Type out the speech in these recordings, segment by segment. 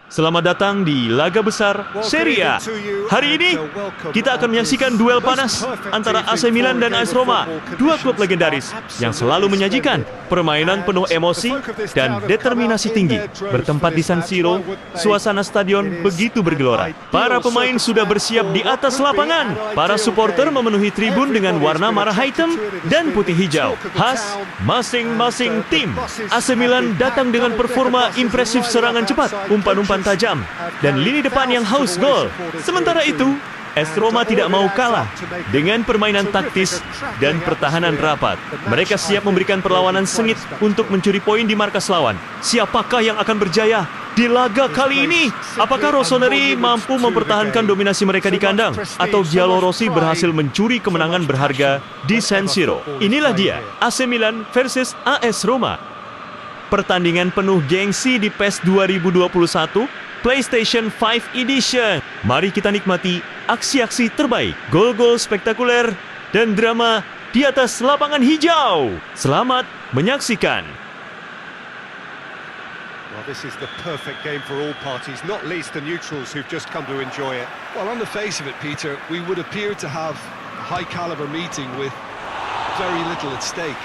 Selamat datang di laga besar Serie A. Hari ini, kita akan menyaksikan duel panas antara AC Milan dan AS Roma, dua klub legendaris yang selalu menyajikan permainan penuh emosi dan determinasi tinggi. Bertempat di San Siro, suasana stadion begitu bergelora. Para pemain sudah bersiap di atas lapangan. Para supporter memenuhi tribun dengan warna merah hitam dan putih hijau, khas masing-masing tim. AC Milan datang dengan performa impresif, serangan cepat, umpan-umpan tajam, dan lini depan yang haus gol. Sementara itu, AS Roma tidak mau kalah dengan permainan taktis dan pertahanan rapat. Mereka siap memberikan perlawanan sengit untuk mencuri poin di markas lawan. Siapakah yang akan berjaya di laga kali ini? Apakah Rossoneri mampu mempertahankan dominasi mereka di kandang, atau Giallorossi berhasil mencuri kemenangan berharga di San Siro? Inilah dia, AC Milan versus AS Roma. Pertandingan penuh gengsi di PES 2021 PlayStation 5 Edition. Mari kita nikmati aksi-aksi terbaik, gol-gol spektakuler, dan drama di atas lapangan hijau. Selamat menyaksikan. Well, this is the perfect game for all parties, not least the neutrals who've just come to enjoy it. Well, on the face of it, Peter, we would appear to have a high-caliber meeting with very little at stake.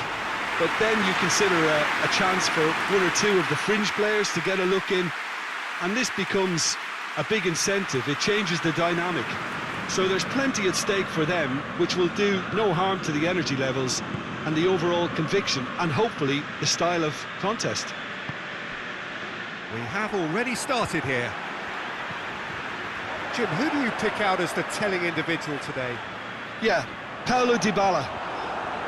But then you consider a chance for one or two of the fringe players to get a look in, and this becomes a big incentive. It changes the dynamic. So there's plenty at stake for them, which will do no harm to the energy levels and the overall conviction, and hopefully the style of contest. We have already started here. Jim, who do you pick out as the telling individual today? Yeah, Paulo Dybala.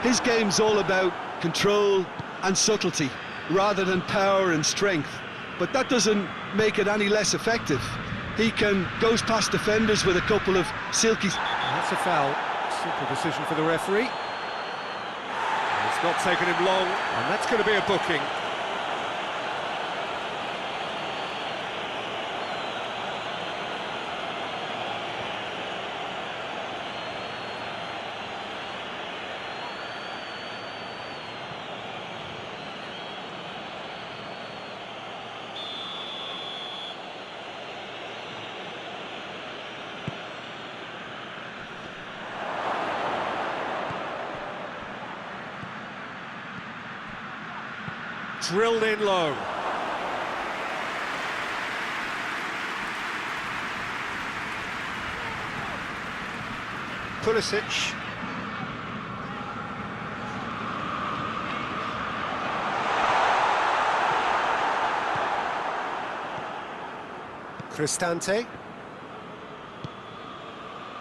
His game's all about control and subtlety rather than power and strength, but that doesn't make it any less effective. He goes past defenders with a couple of silky... That's a foul. Simple decision for the referee. It's not taken him long, and that's going to be a booking. Drilled in low. Pulisic. Cristante.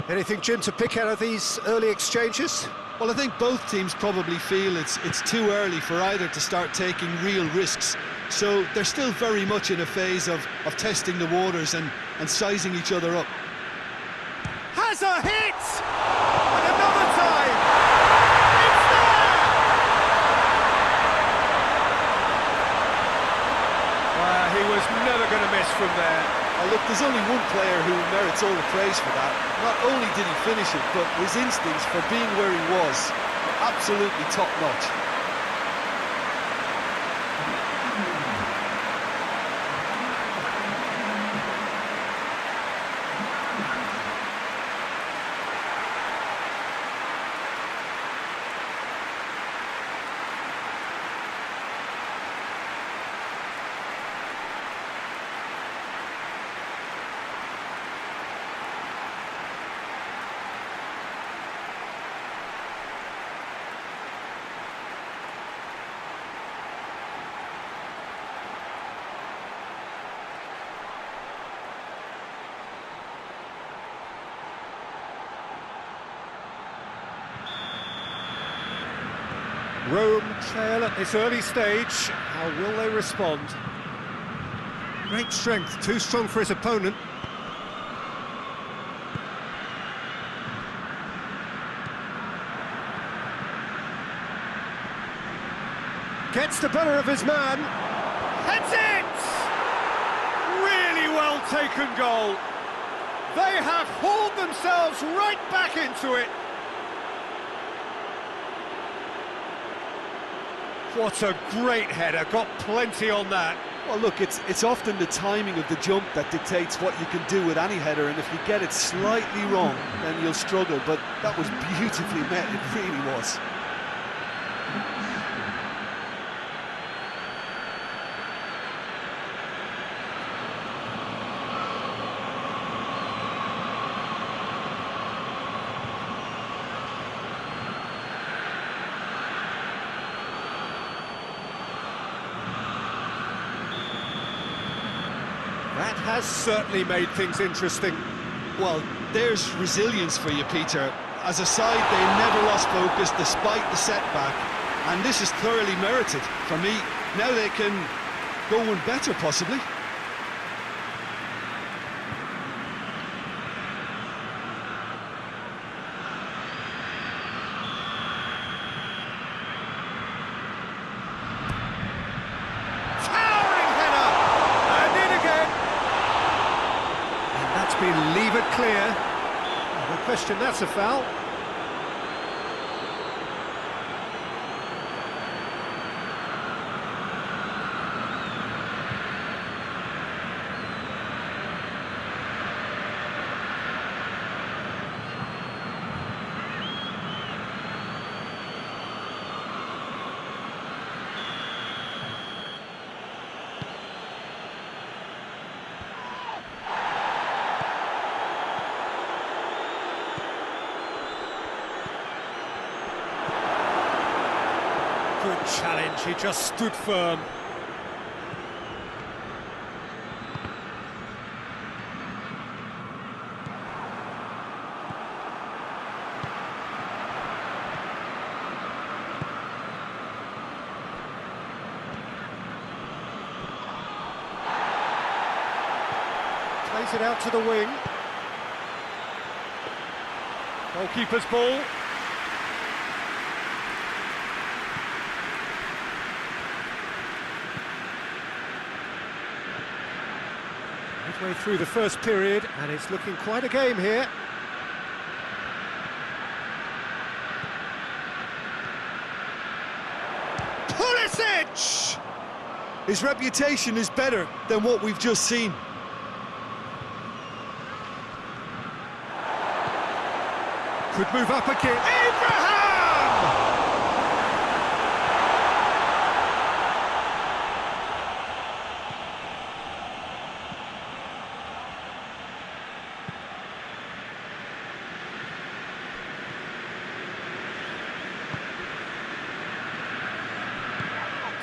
Anything, Jim, to pick out of these early exchanges? Well, I think both teams probably feel it's too early for either to start taking real risks. So they're still very much in a phase of testing the waters and sizing each other up. Has a hit! And another time! It's there! He was never going to miss from there. Oh, look, there's only one player who merits all the praise for that. Not only did he finish it, but his instincts for being where he was were absolutely top-notch. Rome trail at this early stage. How will they respond? Great strength, too strong for his opponent. Gets the better of his man. Heads it! Really well taken goal. They have hauled themselves right back into it. What a great header, got plenty on that. Well, look, it's often the timing of the jump that dictates what you can do with any header, and if you get it slightly wrong, then you'll struggle. But that was beautifully met, it really was. That has certainly made things interesting. Well, there's resilience for you, Peter. As a side, they never lost focus despite the setback, and this is thoroughly merited for me. Now they can go one better, possibly. Leave it clear. No question, that's a foul. Good challenge, he just stood firm. Plays it out to the wing. Goalkeeper's ball. Midway through the first period, and it's looking quite a game here. Pulisic! His reputation is better than what we've just seen. Could move up again. Abraham!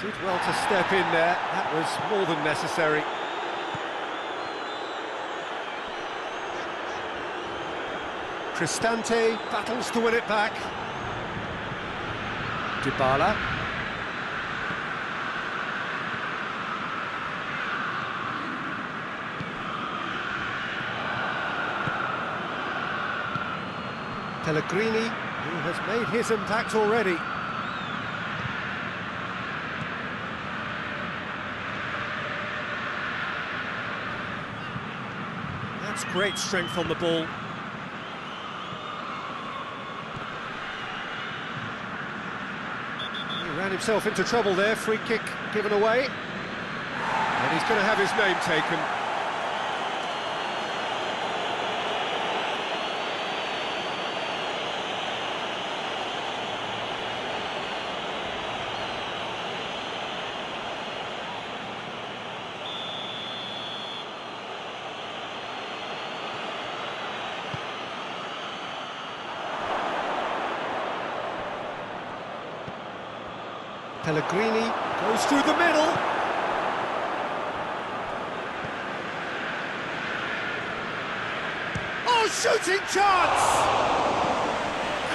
Did well to step in there, that was more than necessary. Cristante battles to win it back. Dybala. Pellegrini, who has made his impact already. That's great strength on the ball. He ran himself into trouble there, free kick given away. And he's going to have his name taken. Pellegrini goes through the middle. Oh, shooting chance!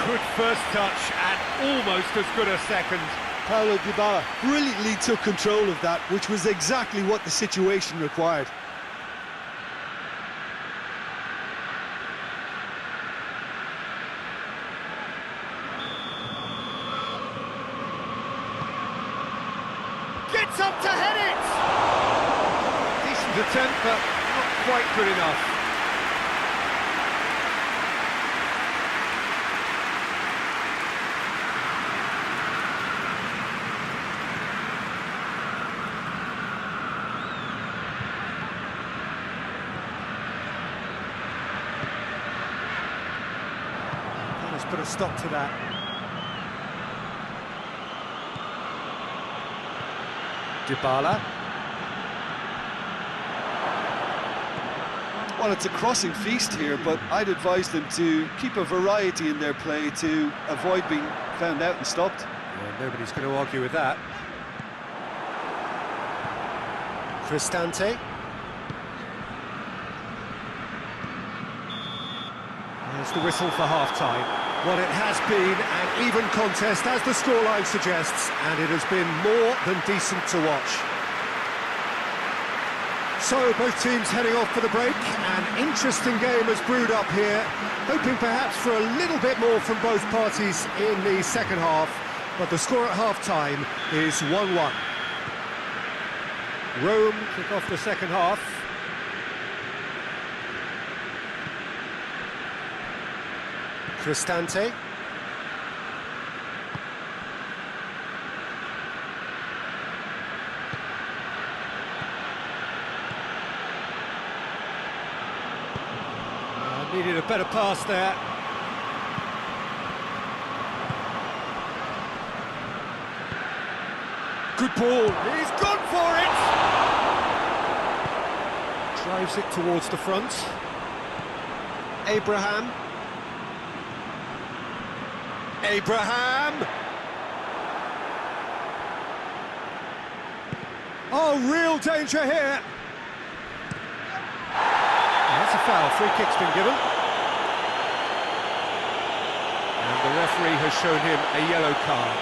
Good first touch and almost as good a second. Paulo Dybala brilliantly took control of that, which was exactly what the situation required. Gets up to head it! Decent attempt, but not quite good enough. put a stop to that. Dybala. Well, it's a crossing feast here, but I'd advise them to keep a variety in their play to avoid being found out and stopped. Yeah, nobody's going to argue with that. Cristante. There's the whistle for half-time. Well, it has been an even contest, as the scoreline suggests, and it has been more than decent to watch. So, both teams heading off for the break. An interesting game has brewed up here, hoping perhaps for a little bit more from both parties in the second half, but the score at half-time is 1-1. Rome kick off the second half. Cristante. Needed a better pass there. Good ball. He's gone for it. Drives it towards the front. Abraham. Oh, real danger here. That's a foul. Free kick's been given. And the referee has shown him a yellow card.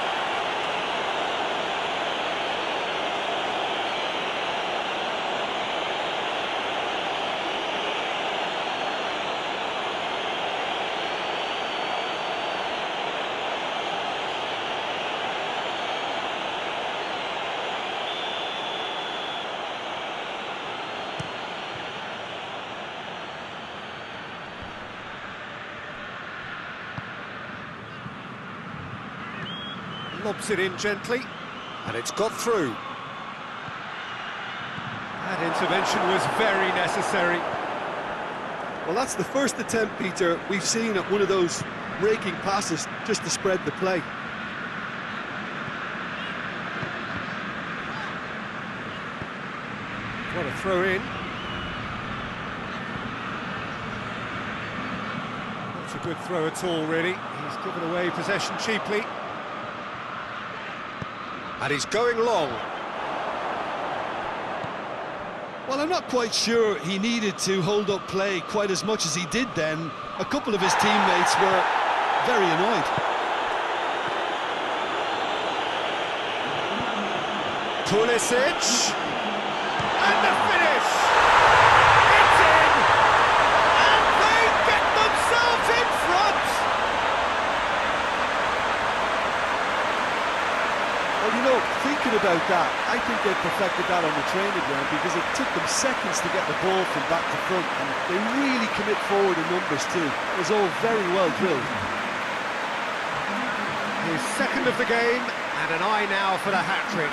Lobs it in gently, and it's got through. That intervention was very necessary. Well, that's the first attempt, Peter, we've seen at one of those raking passes just to spread the play. What a throw in. Not a good throw at all, really. He's given away possession cheaply. And he's going long. Well, I'm not quite sure he needed to hold up play quite as much as he did then. A couple of his teammates were very annoyed. Pulisic. And the finish! It's in! And they get themselves in front! Well, you know, thinking about that, I think they perfected that on the training ground because it took them seconds to get the ball from back to front, and they really commit forward in numbers too. It was all very well drilled. His second of the game, and an eye now for the hat-trick.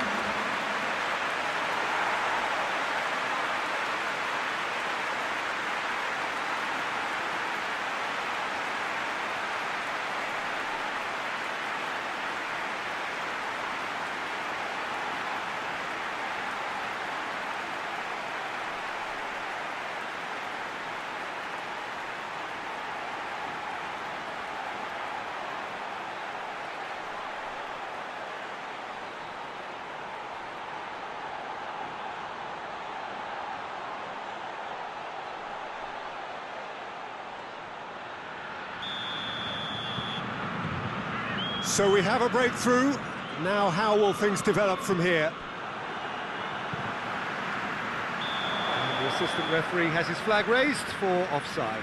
So we have a breakthrough. Now how will things develop from here? And the assistant referee has his flag raised for offside.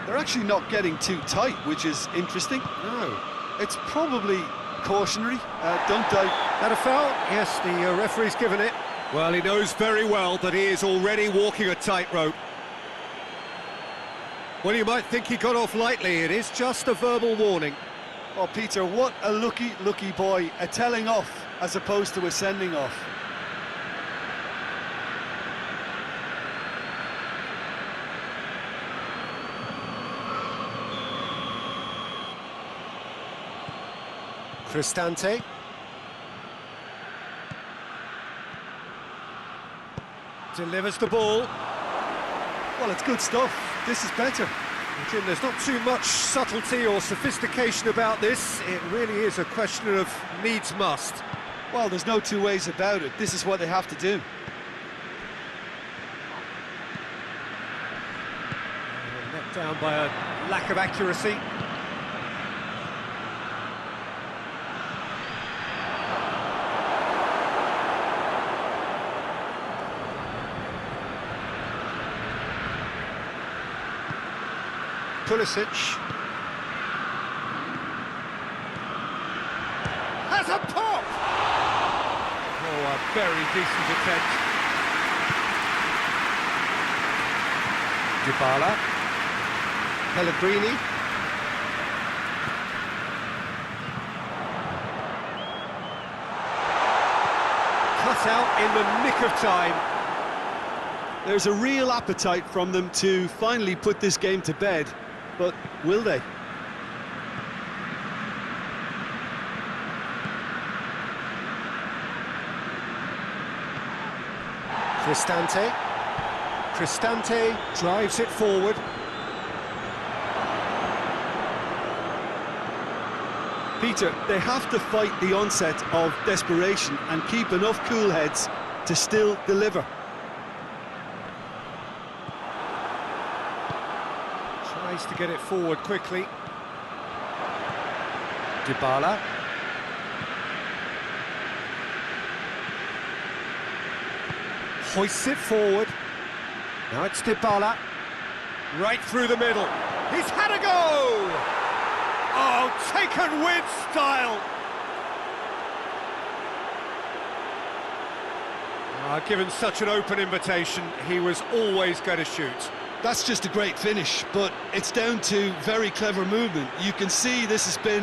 They're actually not getting too tight, which is interesting. No. It's probably cautionary, don't I? That a foul? Yes, the referee's given it. Well, he knows very well that he is already walking a tightrope. Well, you might think he got off lightly. It is just a verbal warning. Oh, Peter, what a lucky boy. A telling off as opposed to a sending off. Cristante. Delivers the ball. Well, it's good stuff. This is better. Jim, there's not too much subtlety or sophistication about this. It really is a question of needs must. Well, there's no two ways about it. This is what they have to do. Let down by a lack of accuracy. Pulisic has a pop! Oh, a very decent attempt. Dybala. Pellegrini. Cut out in the nick of time. There's a real appetite from them to finally put this game to bed. But will they? Cristante. Cristante drives it forward. Peter, they have to fight the onset of desperation and keep enough cool heads to still deliver. Tries to get it forward quickly. Dybala. Hoists it forward. Now it's Dybala. Right through the middle. He's had a go! Oh, taken with style! Given such an open invitation, he was always going to shoot. That's just a great finish, but it's down to very clever movement. You can see this has been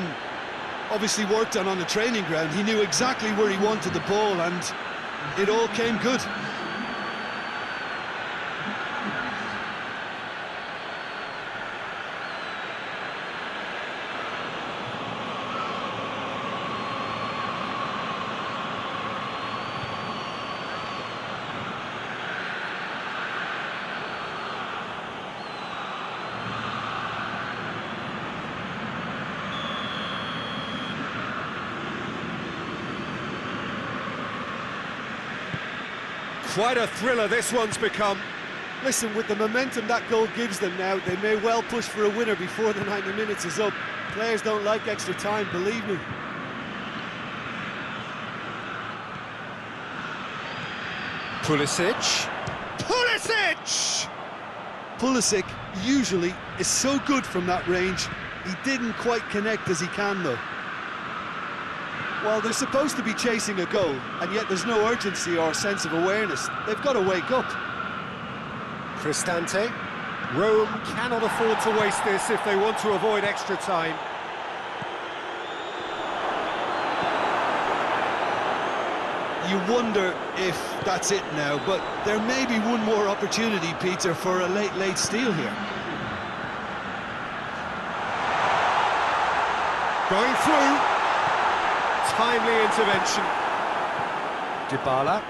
obviously worked on the training ground. He knew exactly where he wanted the ball, and it all came good. Quite a thriller this one's become. Listen, with the momentum that goal gives them now, they may well push for a winner before the 90 minutes is up. Players don't like extra time, believe me. Pulisic. Pulisic! Pulisic usually is so good from that range. He didn't quite connect as he can, though. Well, they're supposed to be chasing a goal, and yet there's no urgency or sense of awareness. They've got to wake up. Cristante. Rome cannot afford to waste this if they want to avoid extra time. You wonder if that's it now, but there may be one more opportunity, Peter, for a late steal here. Going through. Timely intervention. Dybala.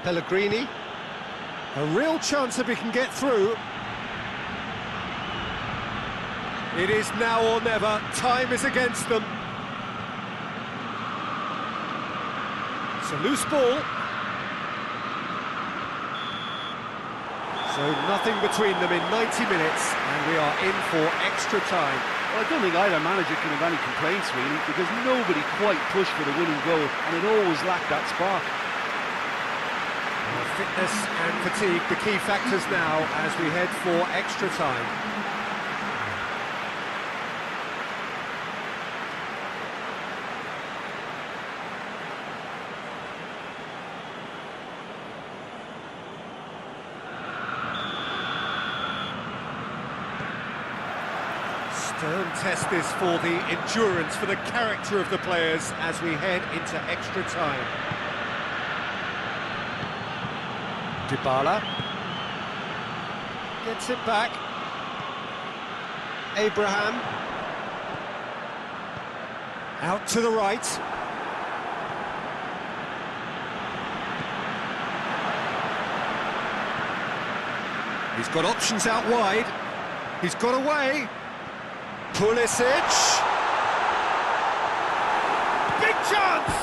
Pellegrini. A real chance if he can get through. It is now or never. Time is against them. It's a loose ball. So nothing between them in 90 minutes, and we are in for extra time. Well, I don't think either manager can have any complaints, really, because nobody quite pushed for the winning goal, and it always lacked that spark. Fitness and fatigue, the key factors now as we head for extra time. Stern test this for the endurance, for the character of the players as we head into extra time. Dybala gets it back. Abraham out to the right. He's got options out wide. He's got away. Pulisic. Big chance!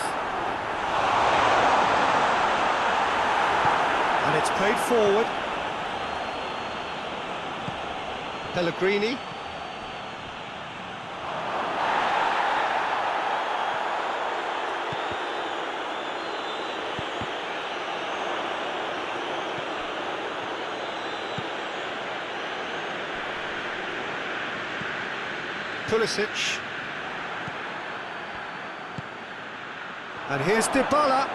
And it's played forward. Pellegrini. Pulisic. And here's Dybala.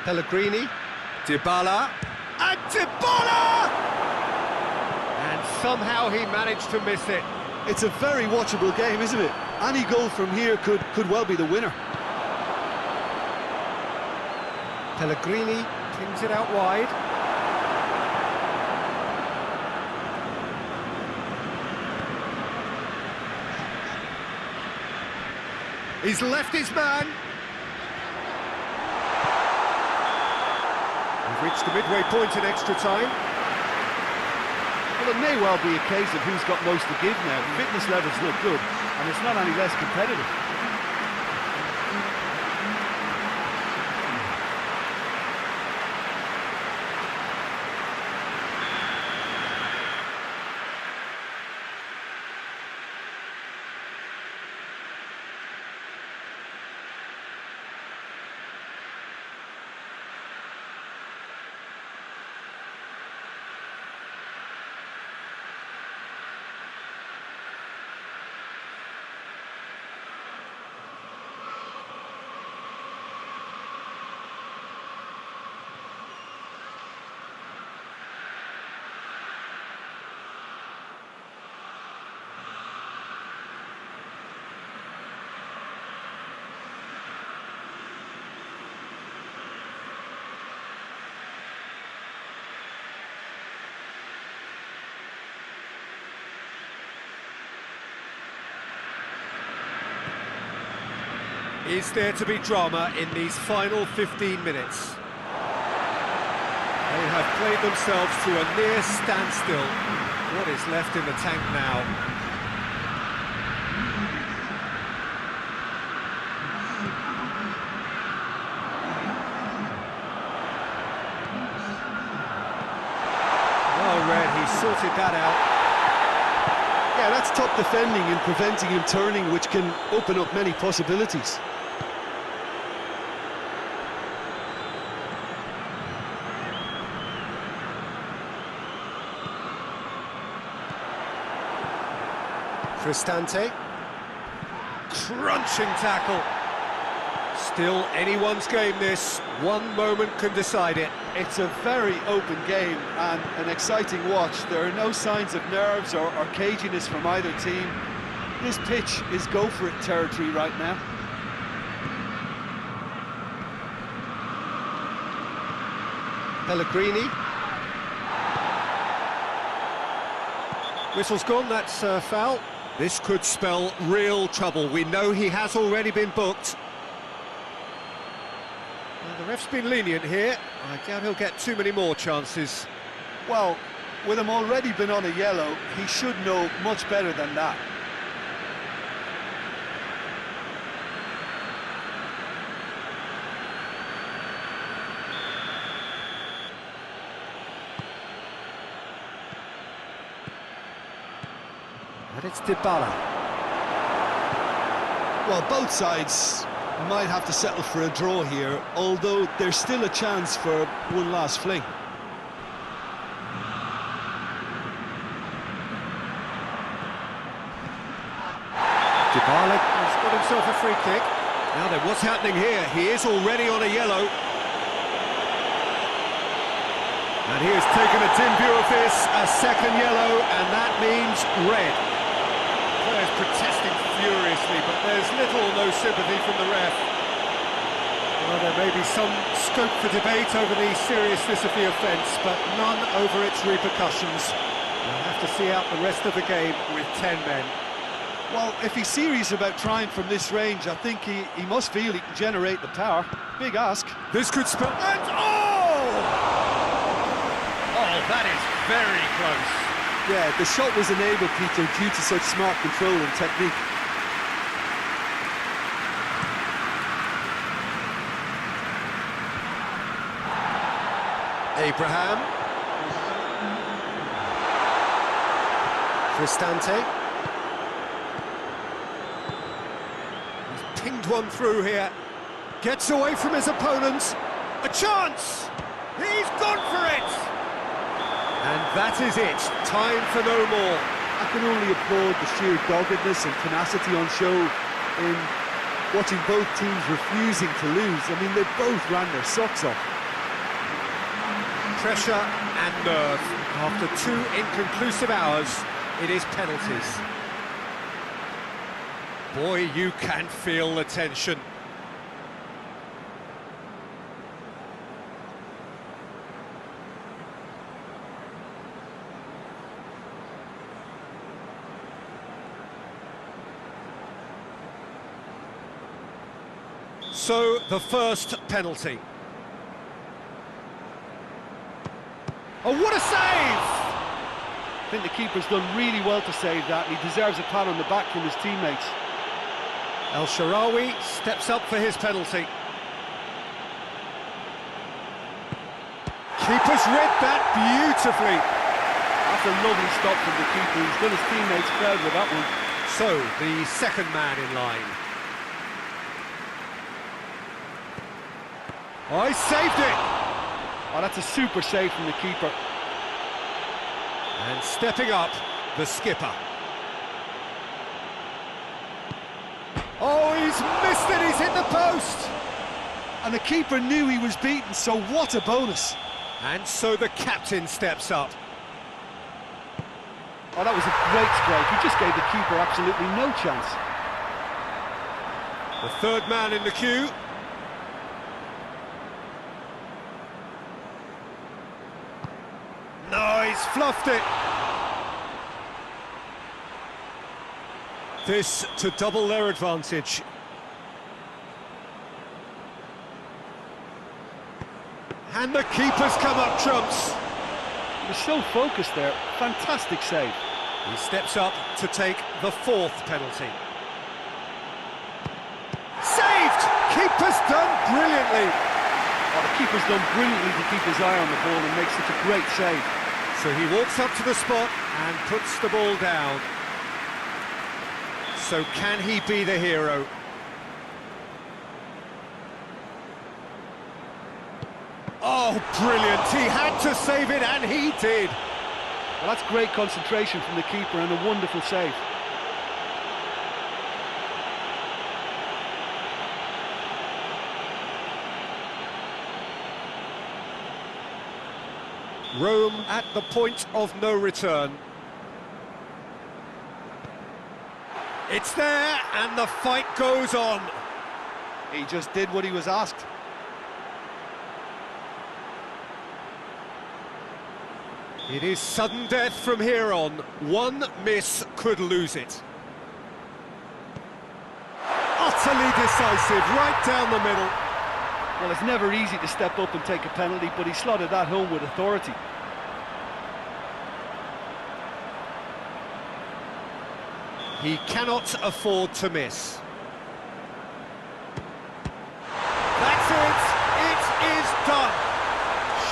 Pellegrini. Dybala. And Dybala! And somehow he managed to miss it. It's a very watchable game, isn't it? Any goal from here could well be the winner. Pellegrini pings it out wide. He's left his man. We've reached the midway point in extra time. Well, it may well be a case of who's got most to give now. Fitness levels look good, and it's not any less competitive. Is there to be drama in these final 15 minutes? They have played themselves to a near standstill. What is left in the tank now? Oh, Red, he sorted that out. Yeah, that's top defending and preventing him turning, which can open up many possibilities. Cristante. Crunching tackle. Still anyone's game this. One moment can decide it. It's a very open game and an exciting watch. There are no signs of nerves or caginess from either team. This pitch is go-for-it territory right now. Pellegrini. Whistle's gone, that's a foul. This could spell real trouble. We know he has already been booked. The ref's been lenient here. I doubt he'll get too many more chances. Well, with him already been on a yellow, he should know much better than that. And it's Dybala. Well, both sides might have to settle for a draw here, although there's still a chance for one last fling. Dybala has got himself a free kick. Now then, what's happening here? He is already on a yellow. And he has taken a dim view of this, a second yellow, and that means red. Players protesting furiously, but there's little or no sympathy from the ref. Well, there may be some scope for debate over the seriousness of the offence, but none over its repercussions. We'll have to see out the rest of the game with 10 men. Well, if he's serious about trying from this range, I think he must feel he can generate the power. Big ask. This could spell... And oh! Oh, that is very close. Yeah, the shot was enabled, Peter, due to such smart control and technique. Abraham. Cristante. He's pinged one through here. Gets away from his opponents. A chance! He's gone for it! And that is it. Time for no more. I can only applaud the sheer doggedness and tenacity on show in watching both teams refusing to lose. I mean, they both ran their socks off. Pressure and nerve. After 2 inconclusive hours, it is penalties. Boy, you can feel the tension. So, the first penalty. Oh, what a save! I think the keeper's done really well to save that. He deserves a pat on the back from his teammates. El Shaarawy steps up for his penalty. Keeper's read that beautifully. That's a lovely stop from the keeper. He's done his teammates proud with that one. So, the second man in line. Oh, he saved it! Oh, that's a super save from the keeper. And stepping up, the skipper. Oh, he's missed it, he's hit the post! And the keeper knew he was beaten, so what a bonus. And so the captain steps up. Oh, that was a great strike. He just gave the keeper absolutely no chance. The third man in the queue. No, he's fluffed it. This to double their advantage. And the keeper's come up trumps. He was so focused there. Fantastic save. He steps up to take the fourth penalty. Saved! Keeper's done brilliantly. Oh, the keeper's done brilliantly to keep his eye on the ball and makes such a great save. So he walks up to the spot and puts the ball down. So can he be the hero? Oh, brilliant! He had to save it, and he did! Well, that's great concentration from the keeper and a wonderful save. Rome at the point of no return. It's there, and the fight goes on. He just did what he was asked. It is sudden death from here on. One miss could lose it. Utterly decisive, right down the middle. Well, it's never easy to step up and take a penalty, but he slotted that home with authority. He cannot afford to miss. That's it! It is done!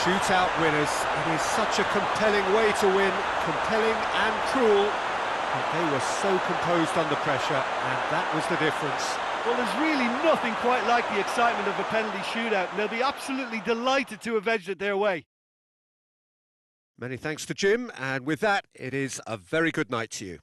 Shootout winners. It is such a compelling way to win, compelling and cruel. But they were so composed under pressure, and that was the difference. Well, there's really nothing quite like the excitement of a penalty shootout, and they'll be absolutely delighted to have edged it their way. Many thanks to Jim, and with that, it is a very good night to you.